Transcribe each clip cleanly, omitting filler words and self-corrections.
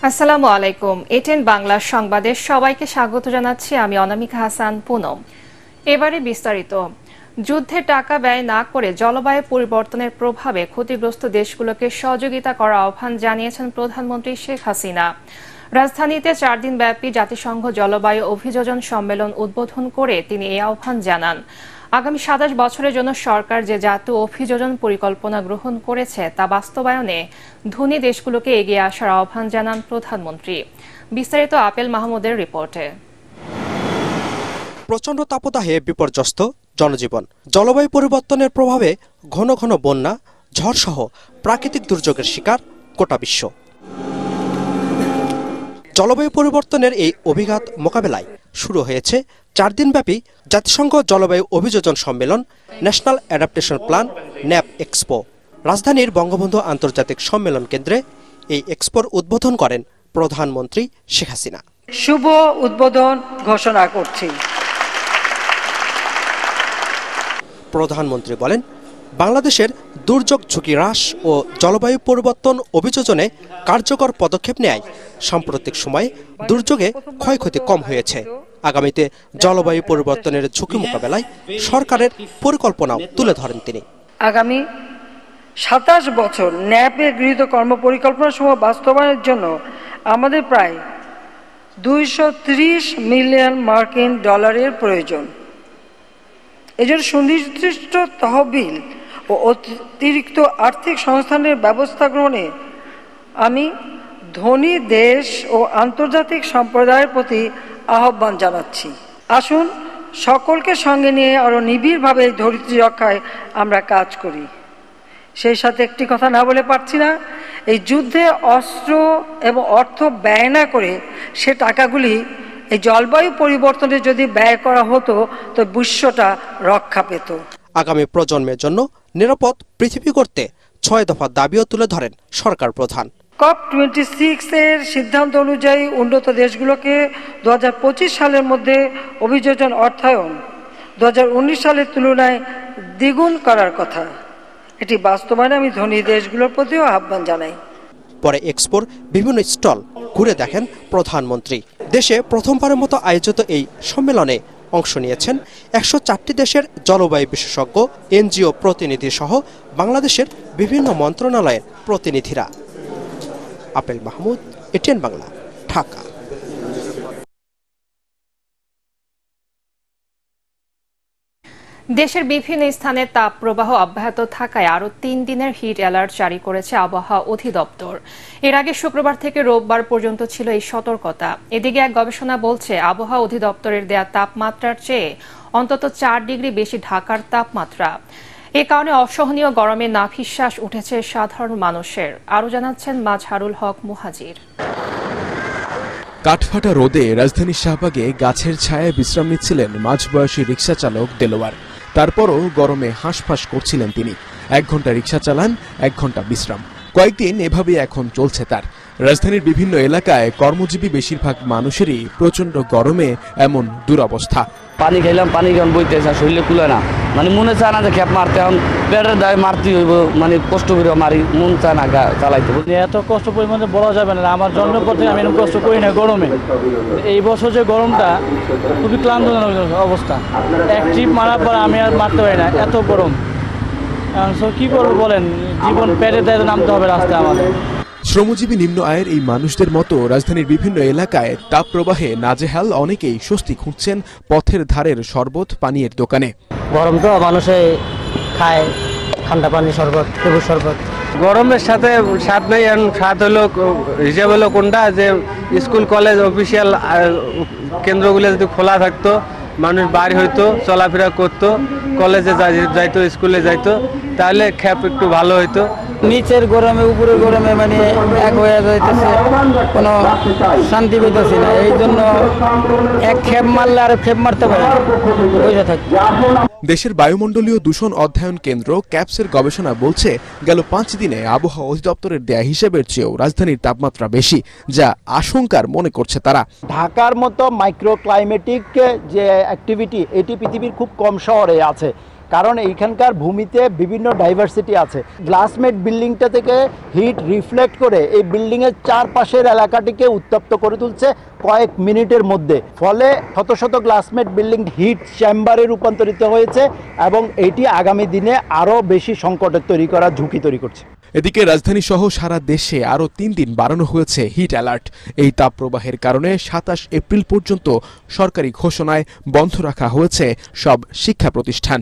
আসসালামু আলাইকুম। এটেন বাংলা সংবাদে সবাইকে স্বাগত জানাচ্ছি। আমি অনামিকা হাসান পুনম। এবারে বিস্তারিত। যুদ্ধে টাকা ব্যয় না করে জলবায়ু পরিবর্তনের প্রভাবে ক্ষতিগ্রস্ত দেশগুলোকে সহযোগিতা করার আহ্বান জানিয়েছেন প্রধানমন্ত্রী শেখ হাসিনা। রাজধানীতে 4 দিন ব্যাপী জাতিসংঘ জলবায়ু অভিযোজন সম্মেলন উদ্বোধন করে তিনি এই আহ্বান জানান। আগামী 27 বছরের জন্য সরকার যে জাতীয় অভিযোজন পরিকল্পনা গ্রহণ করেছে তা বাস্তবায়নে ধনী দেশগুলোকে এগিয়ে আসার আহ্বান জানান প্রধানমন্ত্রী। বিস্তারিত আপেল মাহমুদের রিপোর্টে। প্রচণ্ড তাপদাহে বিপর্যস্ত জনজীবন, জলবায়ু পরিবর্তনের প্রভাবে ঘন ঘন বন্যা, ঝড়সহ প্রাকৃতিক দুর্যোগের শিকার গোটা বিশ্ব। জলবায়ু পরিবর্তনের এই অভিঘাত মোকাবেলায় শুরু হয়েছে 4 দিনব্যাপী জাতিসংঘ জলবায়ু অভিযোজন সম্মেলন, national adaptation plan nap expo. রাজধানীর বঙ্গবন্ধু আন্তর্জাতিক সম্মেলন কেন্দ্রে এই এক্সপোর উদ্বোধন করেন প্রধানমন্ত্রী শেখ হাসিনা। শুভ উদ্বোধন ঘোষণা করছি। প্রধানমন্ত্রী বলেন, বাংলাদেশের দুর্যোগ ঝুঁকি হ্রাস ও জলবায়ু পরিবর্তন অভিযোজনে কার্যকর পদক্ষেপ নেয় সাম্প্রতিক সময়ে দুর্যোগে ক্ষয়ক্ষতি কম হয়েছে। আগামীতে জলবায়ু পরিবর্তনের ঝুঁকি মোকাবেলায় সরকারের পরিকল্পনাও তুলে ধরেন তিনি। আগামী 27 বছর ন্যাপে গৃহীত কর্মপরিকল্পনাসমূহ বাস্তবায়নের জন্য আমাদের প্রায় 230 মিলিয়ন মার্কিন ডলারের প্রয়োজন। এজন্য সুনির্দিষ্ট তহবিল ও অতিরিক্ত আর্থিক সংস্থানের ব্যবস্থা গ্রহণে আমি ধনী দেশ ও আন্তর্জাতিক সম্প্রদায়ের প্রতি আহ্বান জানাচ্ছি। আসুন সকলকে সঙ্গে নিয়ে আরও নিবিড়ভাবে এই ধরিত্রী রক্ষায় আমরা কাজ করি। সেই সাথে একটি কথা না বলে পারছি না, এই যুদ্ধে অস্ত্র এবং অর্থ ব্যয় না করে সে টাকাগুলি এই জলবায়ু পরিবর্তনে যদি ব্যয় করা হতো তো বিশ্বটা রক্ষা পেত। আগামী প্রজন্মের জন্য নিরাপদ পৃথিবী করতে 6 দফা দাবিও তুলে ধরেন সরকার প্রধান। COP26 এর সিদ্ধান্ত অনুযায়ী উন্নত দেশগুলোকে 2025 সালের মধ্যে অভিযোজন অর্থায়ন 2019 সালের তুলনায় দ্বিগুণ করার কথা। এটি বাস্তবায়নে আমি ধনী দেশগুলোর প্রতিও আহ্বান জানাই। পরে এক্সপোর বিভিন্ন স্টল ঘুরে দেখেন প্রধানমন্ত্রী। দেশে প্রথমবারের মতো আয়োজিত এই সম্মেলনে অংশ নিয়েছেন 104টি দেশের জলবায়ু বিশেষজ্ঞ, এনজিও প্রতিনিধি সহ বাংলাদেশের বিভিন্ন মন্ত্রণালয়ের প্রতিনিধিরা। Apple Mahmud, ATN Bangla, Dhaka. দেশের বিভিন্ন স্থানে তাপপ্রবাহ অব্যাহত থাকায় আরও 3 দিনের হিট অ্যালার্ট জারি করেছে আবহাওয়া অধিদপ্তর। এর আগে শুক্রবার থেকে রোববার পর্যন্ত ছিল এই সতর্কতা। এদিকে এক গবেষণা বলছে আবহাওয়া অধিদপ্তরের দেয়া তাপমাত্রার চেয়ে অন্তত 4 ডিগ্রি বেশি ঢাকার তাপমাত্রা। এ কারণে অসহনীয় গরমে নাভিশ্বাস উঠেছে সাধারণ মানুষের। আরও জানাচ্ছেন মাজহারুল হক মুহাজির। কাঠফাটা রোদে রাজধানীর শাহবাগে গাছের ছায়ায় বিশ্রাম নিচ্ছিলেন মাঝবয়সী রিকশা চালক দেলোয়ার। তারপরও গরমে হাঁসফাঁস করছিলেন তিনি। 1 ঘন্টা রিকশা চালান, 1 ঘন্টা বিশ্রাম। কয়েকদিন এভাবেই এখন চলছে তার। রাজধানীর বিভিন্ন এলাকায় কর্মজীবী বেশিরভাগ মানুষেরই প্রচন্ড গরমে এমন দুরবস্থা। পানি খাইলাম, পানি কেমন বইতেছে, শরীরে কুলে না, মানে মনে চায় না যে খেপ মারতে, এখন পেটের দায় মারতে হইব, মানে কষ্ট করে মারি, মন চায় না চালাইতে। এত কষ্ট পরিমাণে বলা যাবে না। আমার জন্মের পর থেকে আমি এরকম কষ্ট করি না গরমে। এই বছর যে গরমটা খুবই ক্লান্তজনক অবস্থা। এক ট্রিপ মারার পর আমি আর মারতে পারি না, এত গরম। কি করবো বলেন, জীবন পেটের দায় নামতে হবে রাস্তায় আমাদের। শ্রমজীবী নিম্ন আয়ের এই মানুষদের মতো রাজধানীর বিভিন্ন এলাকায় তাপপ্রবাহে নাজেহাল অনেকেই স্বস্তি খুঁজছেন পথের ধারের শরবত পানীয়ের দোকানে। গরম তো মানুষে খায় ঠান্ডা পানি, শরবত, লেবুর শরবত। গরমের সাথে স্বাদ নেই। স্বাদ হলো হিসেব হলো কোনটা, যে স্কুল কলেজ অফিসিয়াল কেন্দ্রগুলো যদি খোলা থাকতো, মানুষ বাড়ি হইতো, চলাফেরা করতো, কলেজে যাইতো, স্কুলে যাইতো, তাহলে খ্যাপ একটু ভালো হইতো। নিচের গরমে উপরের গরমে মানে এক হয়ে যাইতেছে, কোনো শান্তি পেতেছি না। এই জন্য এক খেপ মারলে আর খেপ মারতে পারে বসে থাকতে। দেশের বায়ুমণ্ডলীয় দূষণ অধ্যয়ন কেন্দ্র ক্যাপসের গবেষণা বলছে, গেল 5 দিনে আবহাওয়া অধিদপ্তরের দেয়া হিসেবের চেয়েও রাজধানীর তাপমাত্রা বেশি, যা আশঙ্কার মনে করছে তারা। ঢাকার মতো মাইক্রো ক্লাইমেটিক যে অ্যাক্টিভিটি, এটি পৃথিবীর খুব কম শহরে আছে। কারণ এইখানকার ভূমিতে বিভিন্ন ডাইভার্সিটি আছে। গ্লাসমেট বিল্ডিংটা থেকে হিট রিফ্লেক্ট করে এই বিল্ডিংয়ের চারপাশের এলাকাটিকে উত্তপ্ত করে তুলছে কয়েক মিনিটের মধ্যে, ফলে শত শত গ্লাসমেট বিল্ডিং হিট চেম্বারে রূপান্তরিত হয়েছে এবং এটি আগামী দিনে আরও বেশি সংকটের তৈরি করার ঝুঁকি তৈরি করছে। এদিকে রাজধানী সহ সারা দেশে আরও 3 দিন বাড়ানো হয়েছে হিট অ্যালার্ট। এই তাপপ্রবাহের কারণে 27 এপ্রিল পর্যন্ত সরকারি ঘোষণায় বন্ধ রাখা হয়েছে সব শিক্ষা প্রতিষ্ঠান।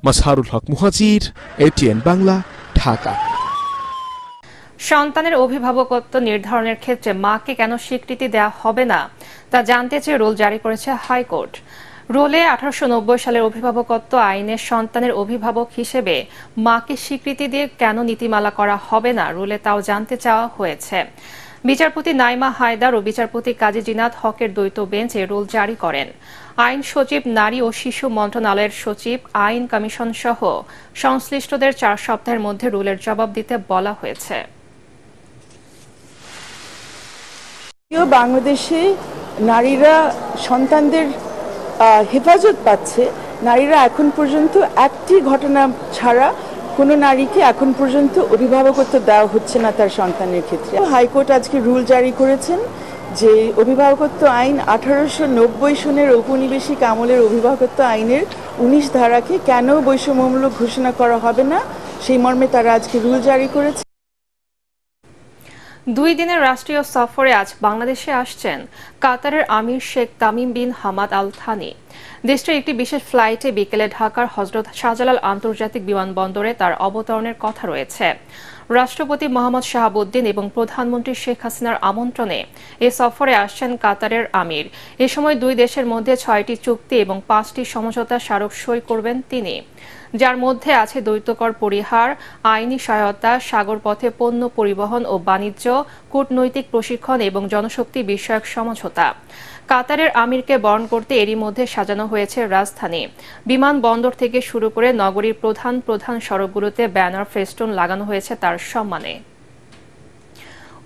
মাজহারুল হক মুহাজির, ATN বাংলা, ঢাকা। সন্তানের অভিভাবকত্ব নির্ধারণের ক্ষেত্রে মাকে কেন স্বীকৃতি দেওয়া হবে না তা জানতে চেয়ে রুল জারি করেছে হাইকোর্ট। রুলে 1890 সালের অভিভাবকত্ব আইনে সন্তানের অভিভাবক হিসেবে মাকে স্বীকৃতি দিয়ে কেন নীতিমালা করা হবে না, রুলে তাও জানতে চাওয়া হয়েছে। বিচারপতি নাইমা হায়দার ও বিচারপতি কাজী জিনাত হকের দ্বৈত বেঞ্চ এ রুল জারি করেন। আইন সচিব, নারী ও শিশু মন্ত্রণালয়ের সচিব, আইন কমিশন সহ সংশ্লিষ্টদের 4 সপ্তাহের মধ্যে রুলের জবাব দিতে বলা হয়েছে। বাংলাদেশে নারীরা সন্তানদের হেফাজত পাচ্ছে। নারীরা এখন পর্যন্ত একটি ঘটনা ছাড়া কোনো নারীকে এখন পর্যন্ত অভিভাবকত্ব দেওয়া হচ্ছে না তার সন্তানের ক্ষেত্রে। হাইকোর্ট আজকে রুল জারি করেছেন যে অভিভাবকত্ব আইন 1890 সনের ঔপনিবেশিক আমলের অভিভাবকত্ব আইনের 19 ধারাকে কেন বৈষম্যমূলক ঘোষণা করা হবে না, সেই মর্মে তারা আজকে রুল জারি করেছে। 2 দিনের রাষ্ট্রীয় সফরে আজ বাংলাদেশে আসছেন কাতারের আমির Sheikh Tamim bin Hamad Al Thani. দেশটির একটি বিশেষ ফ্লাইটে বিকেলে ঢাকার হযরত শাহজালাল আন্তর্জাতিক বিমানবন্দরে তার অবতরণের কথা রয়েছে। রাষ্ট্রপতি মোহাম্মদ শাহাবুদ্দিন এবং প্রধানমন্ত্রী শেখ হাসিনার আমন্ত্রণে এ সফরে আসছেন কাতারের আমির। এ সময় 2 দেশের মধ্যে 6টি চুক্তি এবং 5টি সমঝোতা স্মারক সই করবেন তিনি, যার মধ্যে আছে দ্বৈতকর পরিহার, আইনি সহায়তা, সাগরপথে পণ্য পরিবহন ও বাণিজ্য, কূটনৈতিক প্রশিক্ষণ এবং জনশক্তি বিষয়ক সমঝোতা। কাতারের আমিরকে বরণ করতে এরই মধ্যে সাজানো হয়েছে রাজধানী। বিমানবন্দর থেকে শুরু করে নগরীর প্রধান প্রধান সড়কগুলোতে ব্যানার, ফেস্টুন লাগানো হয়েছে তার সম্মানে।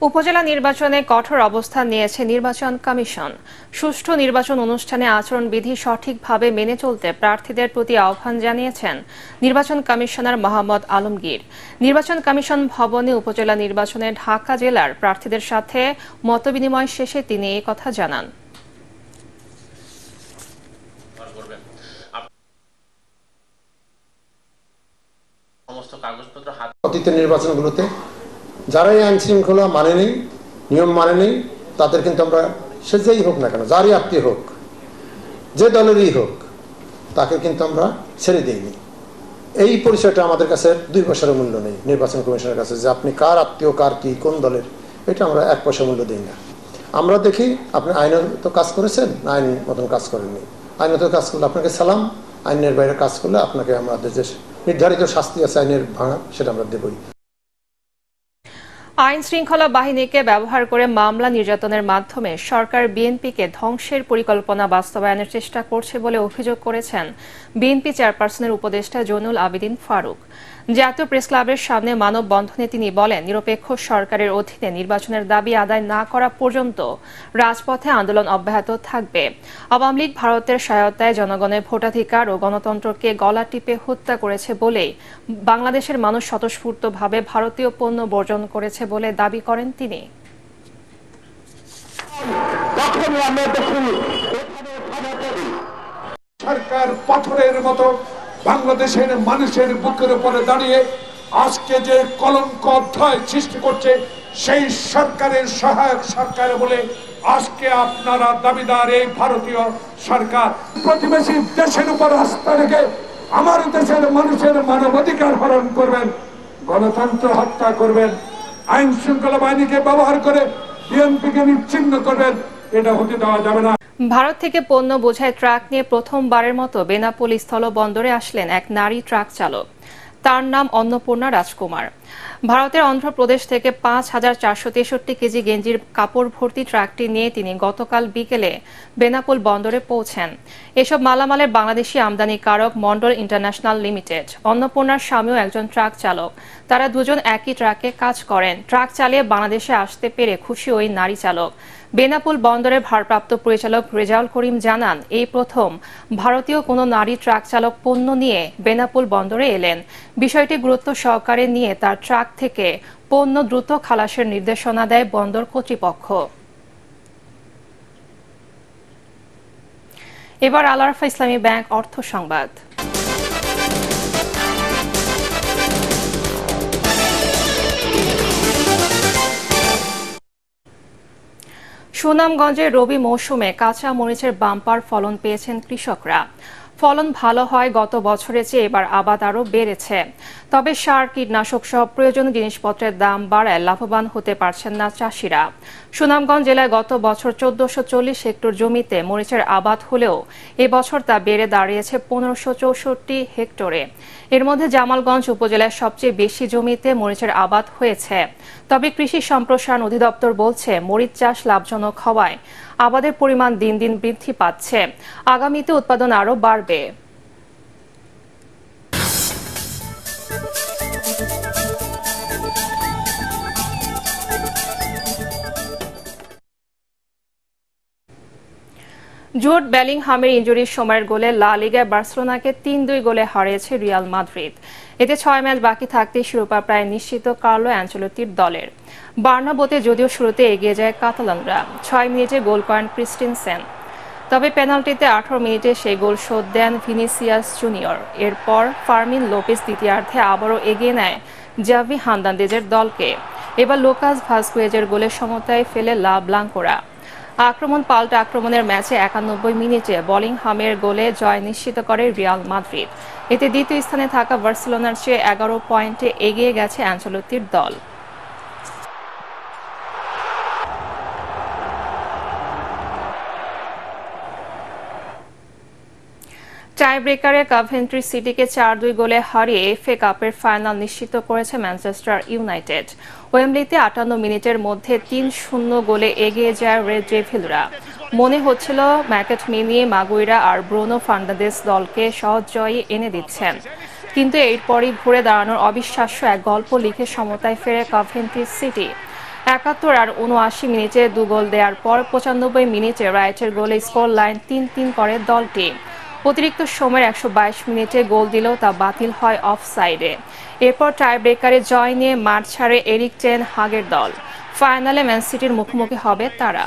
উপজেলা নির্বাচনে কঠোর অবস্থান নিয়েছে নির্বাচন কমিশন। সুষ্ঠু নির্বাচন অনুষ্ঠানে আচরণবিধি সঠিকভাবে মেনে চলতে প্রার্থীদের প্রতি আহ্বান জানিয়েছেন নির্বাচন কমিশনার মোহাম্মদ আলমগীর। নির্বাচন কমিশন ভবনে উপজেলা নির্বাচনে ঢাকা জেলার প্রার্থীদের সাথে মতবিনিময় শেষে তিনি এই কথা জানান। অতীতের নির্বাচনগুলোতে যারাই আইন শৃঙ্খলা মানে নেই, নিয়ম মানে নেই, তাদের কিন্তু আমরা সে যেই হোক না কেন, যারই আত্মীয় হোক, যে দলেরই হোক, তাকে কিন্তু আমরা ছেড়ে দিইনি। এই পরিচয়টা আমাদের কাছে 2 পয়সার মূল্য নেই নির্বাচন কমিশনের কাছে, যে আপনি কার আত্মীয়, কার কি, কোন দলের, এটা আমরা 1 পয়সা মূল্য দিই না। আমরা দেখি আপনি আইনত কাজ করেছেন, আইন মতন কাজ করেননি। আইনত কাজ করলে আপনাকে সালাম, আইনের বাইরে কাজ করলে আপনাকে আমাদের যে নির্ধারিত শাস্তি আছে আইনের ভাঙা, সেটা আমরা দেবই। আইন শৃঙ্খলা বাহিনীকে ব্যবহার করে মামলা নির্যাতনের মাধ্যমে সরকার বিএনপিকে ধ্বংসের পরিকল্পনা বাস্তবায়নের চেষ্টা করছে বলে অভিযোগ করেছেন বিএনপি চেয়ারপারসনের উপদেষ্টা জৈনুল আবেদিন ফারুক। জাতীয় প্রেস ক্লাবের সামনে মানববন্ধনে তিনি বলেন, নিরপেক্ষ সরকারের অধীনে নির্বাচনের দাবি আদায় না করা পর্যন্ত রাজপথে আন্দোলন অব্যাহত থাকবে। আওয়ামী লীগ ভারতের সহায়তায় জনগণের ভোটাধিকার ও গণতন্ত্রকে গলা টিপে হত্যা করেছে বলেই বাংলাদেশের মানুষ স্বতঃস্ফূর্তভাবে ভারতীয় পণ্য বর্জন করেছে বলে দাবি করেন তিনি। সরকার পাথরের মতো বাংলাদেশের মানুষের বুকের উপরে দাঁড়িয়ে আজকে যে কলঙ্ক অধ্যায় সৃষ্টি করছে, সেই সরকারের সহায়ক সরকার বলে আজকে আপনারা দাবিদার এই ভারতীয় সরকার। প্রতিবেশী দেশের উপর আস্থা রেখে আমার দেশের মানুষের মানবাধিকার হরণ করবেন, গণতন্ত্র হত্যা করবেন, আইন শৃঙ্খলা বাহিনীকে ব্যবহার করে বিএনপিকে নিশ্চিহ্ন করবেন, এটা হতে দেওয়া যাবে না। ভারত থেকে পণ্য বোঝাই ট্রাক নিয়ে প্রথমবারের মতো বেনাপোল স্থলবন্দরে আসলেন এক নারী ট্রাক চালক। তার নাম অন্নপূর্ণা রাজকুমার। ভারতের অন্ধ্রপ্রদেশ থেকে ৫,৪৬৩ কেজি গেঞ্জির কাপড় ভর্তি ট্রাকটি নিয়ে তিনি গতকাল বিকেলে বেনাপোল বন্দরে পৌঁছেন। এসব মালামালের বাংলাদেশি আমদানিকারক মন্ডল ইন্টারন্যাশনাল লিমিটেড। অন্নপূর্ণার স্বামীও একজন ট্রাক চালক। তারা দুজন একই ট্রাকে কাজ করেন। ট্রাক চালিয়ে বাংলাদেশে আসতে পেরে খুশি ওই নারী চালক। বেনাপোল বন্দরের ভারপ্রাপ্ত পরিচালক রেজাউল করিম জানান, এই প্রথম ভারতীয় কোনো নারী ট্রাক চালক পণ্য নিয়ে বেনাপোল বন্দরে এলেন। বিষয়টি গুরুত্ব সহকারে নিয়ে তার ট্রাক থেকে পণ্য দ্রুত খালাসের নির্দেশনা দেয় বন্দর কর্তৃপক্ষ। এবার আল আরাফা ইসলামী ব্যাংক অর্থ সংবাদ। সুনামগঞ্জের রবি মৌসুমে কাঁচা মরিচের বাম্পার ফলন পেয়েছেন কৃষকরা। ফলন ভালো হয় গত বছরের চেয়ে এবার আবাদ আরও বেড়েছে। তবে সার, কীটনাশক সহ প্রয়োজনীয় জিনিসপত্রের দাম বাড়ায় লাভবান হতে পারছেন না চাষিরা। সুনামগঞ্জ জেলায় গত বছর 1440 হেক্টর জমিতে মরিচের আবাদ হলেও এবছর তা বেড়ে দাঁড়িয়েছে 1564 হেক্টরে। এর মধ্যে জামালগঞ্জ উপজেলায় সবচেয়ে বেশি জমিতে মরিচের আবাদ হয়েছে। তবে কৃষি সম্প্রসারণ অধিদপ্তর বলছে, মরিচ চাষ লাভজনক হওয়ায় আবাদের পরিমাণ দিন দিন বৃদ্ধি পাচ্ছে। আগামীতে উৎপাদন আরও বাড়বে। জুড বেলিংহামের ইনজুরির সময়ের গোলে লা লিগায় বার্সেলোনাকে 3-2 গোলে হারিয়েছে রিয়াল মাদ্রিদ। এতে 6 ম্যাচ বাকি থাকতে শিরোপা প্রায় নিশ্চিত কার্লো অ্যানচেলোত্তির দলের। বার্নাবোতে যদিও শুরুতে এগিয়ে যায় কাতালানরা, 6 মিনিটে গোল করেন ক্রিস্টেনসেন। তবে পেনাল্টিতে 18 মিনিটে সেই গোল শোধ দেন ভিনিসিয়াস জুনিয়র। এরপর ফার্মিন লোপেজ দ্বিতীয়ার্ধে আবারও এগিয়ে নেয় জাভি হার্নান্দেজের দলকে। এবার লুকাস ভাস্কুয়েজের গোলে সমতায় ফেলে লা ব্লাঙ্কোরা। আক্রমণ পাল্টা আক্রমণের ম্যাচে 91 মিনিটে বেলিংহামের গোলে জয় নিশ্চিত করে রিয়াল মাদ্রিদ। এতে দ্বিতীয় স্থানে থাকা বার্সেলোনার চেয়ে 11 পয়েন্টে এগিয়ে গেছে অ্যানচেলোত্তির দল। টাই ব্রেকারে কভেন্ট্রি সিটিকে 4-2 গোলে হারিয়ে এফএ কাপের ফাইনাল নিশ্চিত করেছে ম্যানচেস্টার ইউনাইটেড। ওয়েম্বলিতে 58 মিনিটের মধ্যে 3-0 গোলে এগিয়ে যায় রেড ডেভিলরা। মনে হচ্ছিল ম্যাকেটমিনি, মাগুইরা আর ব্রুনো ফার্নান্দেজ দলকে সহজ জয়ই এনে দিচ্ছেন, কিন্তু এরপরই ঘুরে দাঁড়ানোর অবিশ্বাস্য এক গল্প লিখে সমতায় ফেরে কভেন্ট্রি সিটি। 71 আর 79 মিনিটে 2 গোল দেওয়ার পর 95 মিনিটে রাইটের গোলে স্কোর লাইন 3-3 করে দলটি। অতিরিক্ত সময়ের 122 মিনিটে গোল দিলেও তা বাতিল হয় অফসাইডে। এরপর টাই ব্রেকারে জয় নিয়ে মাঠ ছাড়ে এরিক টেন হাগের দল। ফাইনালে ম্যান সিটির মুখোমুখি হবে তারা।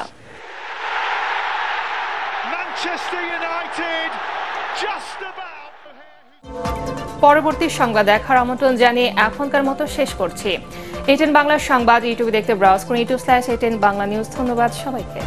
পরবর্তী সংবাদ দেখার আমন্ত্রণ জানিয়ে এখনকার মতো শেষ করছি। এটিএন বাংলার সংবাদ ইউটিউবে দেখতে ব্রাউজ করুন, youtube/ATN বাংলা নিউজ। ধন্যবাদ সবাইকে।